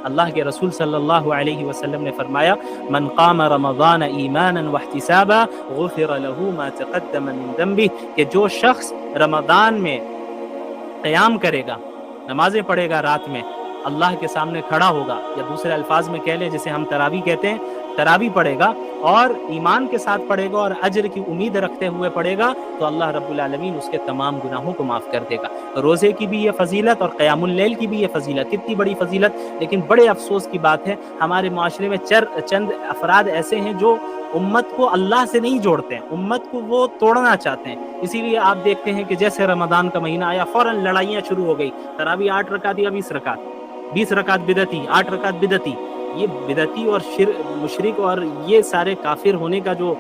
اللہ کے رسول صلی اللہ علیہ وسلم نے فرمایا من قام رمضان ایمانا واحتسابا غفر له ما تقدم من ذنبه، کہ جو شخص رمضان میں قیام کرے گا، نمازیں پڑھے گا، رات میں اللہ کے سامنے کھڑا ہوگا، یا دوسرے الفاظ میں کہہ لیں جسے ہم تراویح کہتے ہیں، تراویح پڑھے گا اور ایمان کے ساتھ پڑھے گا اور اجر کی امید رکھتے ہوئے پڑھے گا، تو اللہ رب العالمین اس کے تمام گناہوں کو معاف کر دے گا۔ روزے کی بھی یہ فضیلت اور قیام اللیل کی بھی یہ فضیلت، کتنی بڑی فضیلت! لیکن بڑے افسوس کی بات ہے ہمارے معاشرے میں چند افراد ایسے ہیں جو امت کو اللہ سے نہیں جوڑتے ہیں، امت کو وہ توڑنا چاہتے ہیں۔ اسی لیے آپ دیکھتے ہیں کہ جیسے رمضان کا مہینہ آیا فوراً لڑائیاں شروع ہو گئی، تراویح 8 رکعت یا 20 رکعت، 20 رکعت بدعتی، 8 رکعت بدعتی۔ یہ بدعتی اور مشرک اور یہ سارے کافر ہونے کا جو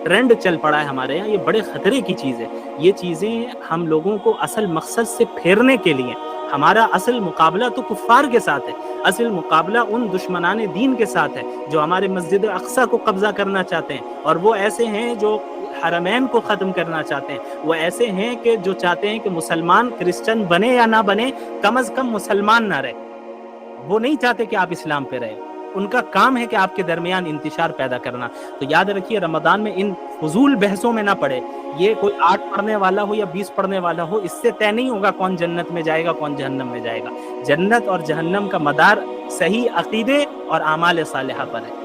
ٹرینڈ چل پڑا ہے ہمارے یہاں، یہ بڑے خطرے کی چیز ہے۔ یہ چیزیں ہم لوگوں کو اصل مقصد سے پھیرنے کے لیے، ہمارا اصل مقابلہ تو کفار کے ساتھ ہے، اصل مقابلہ ان دشمنان دین کے ساتھ ہے جو ہمارے مسجد اقصی کو قبضہ کرنا چاہتے ہیں، اور وہ ایسے ہیں جو حرمین کو ختم کرنا چاہتے ہیں، وہ ایسے ہیں کہ جو چاہتے ہیں کہ مسلمان کرسچن بنے یا نہ بنے، کم از کم مسلمان نہ رہے۔ وہ نہیں چاہتے کہ آپ اسلام پہ رہیں، ان کا کام ہے کہ آپ کے درمیان انتشار پیدا کرنا۔ تو یاد رکھیے رمضان میں ان فضول بحثوں میں نہ پڑے۔ یہ کوئی 8 پڑھنے والا ہو یا 20 پڑھنے والا ہو، اس سے طے نہیں ہوگا کون جنت میں جائے گا کون جہنم میں جائے گا۔ جنت اور جہنم کا مدار صحیح عقیدے اور اعمال صالحہ پر ہے،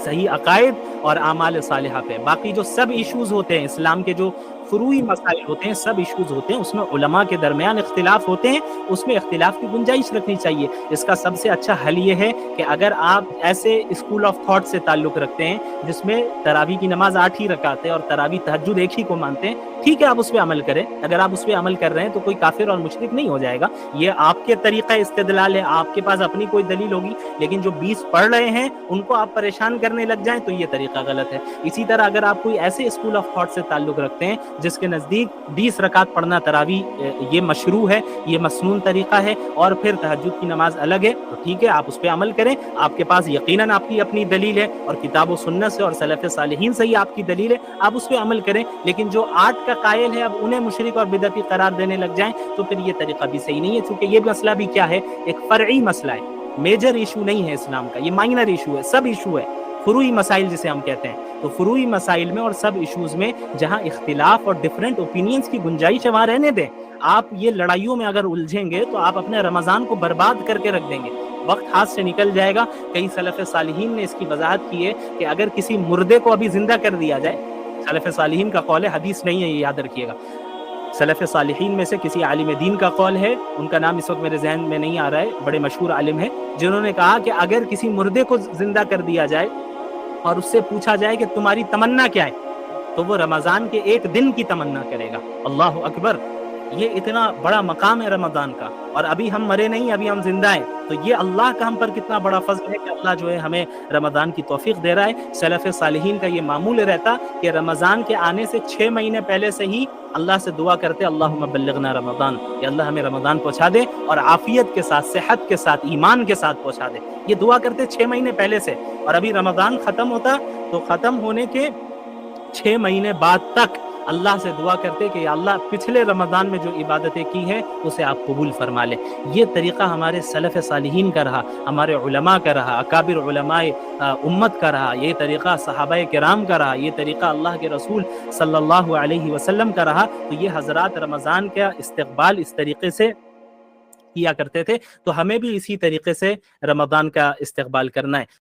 صحیح عقائد اور اعمال صالحہ پہ۔ باقی جو سب ایشوز ہوتے ہیں، اسلام کے جو فروعی مسائل ہوتے ہیں، سب ایشوز ہوتے ہیں، اس میں علماء کے درمیان اختلاف ہوتے ہیں، اس میں اختلاف کی گنجائش رکھنی چاہیے۔ اس کا سب سے اچھا حل یہ ہے کہ اگر آپ ایسے اسکول آف تھاٹ سے تعلق رکھتے ہیں جس میں تراویح کی نماز 8 ہی رکعت ہے اور تراویح تہجد ایک ہی کو مانتے ہیں، ٹھیک ہے آپ اس پہ عمل کریں۔ اگر آپ اس پہ عمل کر رہے ہیں تو کوئی کافر اور مشرک نہیں ہو جائے گا، یہ آپ کے طریقہ استدلال ہے، آپ کے پاس اپنی کوئی دلیل ہوگی۔ لیکن جو 20 پڑھ رہے ہیں ان کو آپ پریشان کرنے لگ جائیں تو یہ طریقہ غلط ہے۔ اسی طرح اگر آپ کوئی ایسے اسکول آف تھاٹ سے تعلق رکھتے ہیں جس کے نزدیک 20 رکعت پڑھنا تراویح یہ مشروع ہے، یہ مسنون طریقہ ہے، اور پھر تہجد کی نماز الگ ہے، تو ٹھیک ہے آپ اس پہ عمل کریں۔ آپ کے پاس یقیناً آپ کی اپنی دلیل ہے، اور کتاب و سنت سے اور سلف صالحین سے ہی آپ کی دلیل ہے، آپ اس پہ عمل کریں۔ لیکن جو 8 کا قائل ہے اب انہیں مشرک اور بدعتی قرار دینے لگ جائیں تو پھر یہ طریقہ بھی صحیح نہیں ہے، چونکہ یہ مسئلہ بھی کیا ہے، ایک فرعی مسئلہ ہے، میجر ایشو نہیں ہے اسلام کا، یہ مائنر ایشو ہے، سب ایشو ہے، فروعی مسائل جسے ہم کہتے ہیں۔ تو فروعی مسائل میں اور سب ایشوز میں جہاں اختلاف اور ڈیفرنٹ اوپینینز کی گنجائش ہے وہاں رہنے دیں۔ آپ یہ لڑائیوں میں اگر الجھیں گے تو آپ اپنے رمضان کو برباد کر کے رکھ دیں گے، وقت ہاتھ سے نکل جائے گا۔ کئی سلف صالحین نے اس کی وضاحت کی ہے کہ اگر کسی مردے کو ابھی زندہ کر دیا جائے، سلف صالحین کا قول ہے، حدیث نہیں ہے، یہ یاد رکھیے گا، سلف صالحین میں سے کسی عالم دین کا قول ہے، ان کا نام اس وقت میرے ذہن میں نہیں آ رہا ہے، بڑے مشہور عالم ہے، جنہوں نے کہا کہ اگر کسی مردے کو زندہ کر دیا جائے اور اس سے پوچھا جائے کہ تمہاری تمنا کیا ہے، تو وہ رمضان کے ایک دن کی تمنا کرے گا۔ اللہ اکبر! یہ اتنا بڑا مقام ہے رمضان کا، اور ابھی ہم مرے نہیں، ابھی ہم زندہ ہیں۔ تو یہ اللہ کا ہم پر کتنا بڑا فضل ہے کہ اللہ جو ہے ہمیں رمضان کی توفیق دے رہا ہے۔ سلف صالحین کا یہ معمول رہتا کہ رمضان کے آنے سے 6 مہینے پہلے سے ہی اللہ سے دعا کرتے اللہم بلغنا رمضان، کہ اللہ ہمیں رمضان پہنچا دے اور عافیت کے ساتھ، صحت کے ساتھ، ایمان کے ساتھ پہنچا دے۔ یہ دعا کرتے 6 مہینے پہلے سے، اور ابھی رمضان ختم ہوتا تو ختم ہونے کے 6 مہینے بعد تک اللہ سے دعا کرتے کہ یا اللہ پچھلے رمضان میں جو عبادتیں کی ہیں اسے آپ قبول فرما لیں۔ یہ طریقہ ہمارے سلف صالحین کا رہا، ہمارے علماء کا رہا، اکابر علماء امت کا رہا، یہ طریقہ صحابہ کرام کا رہا، یہ طریقہ اللہ کے رسول صلی اللہ علیہ وسلم کا رہا۔ تو یہ حضرات رمضان کا استقبال اس طریقے سے کیا کرتے تھے، تو ہمیں بھی اسی طریقے سے رمضان کا استقبال کرنا ہے۔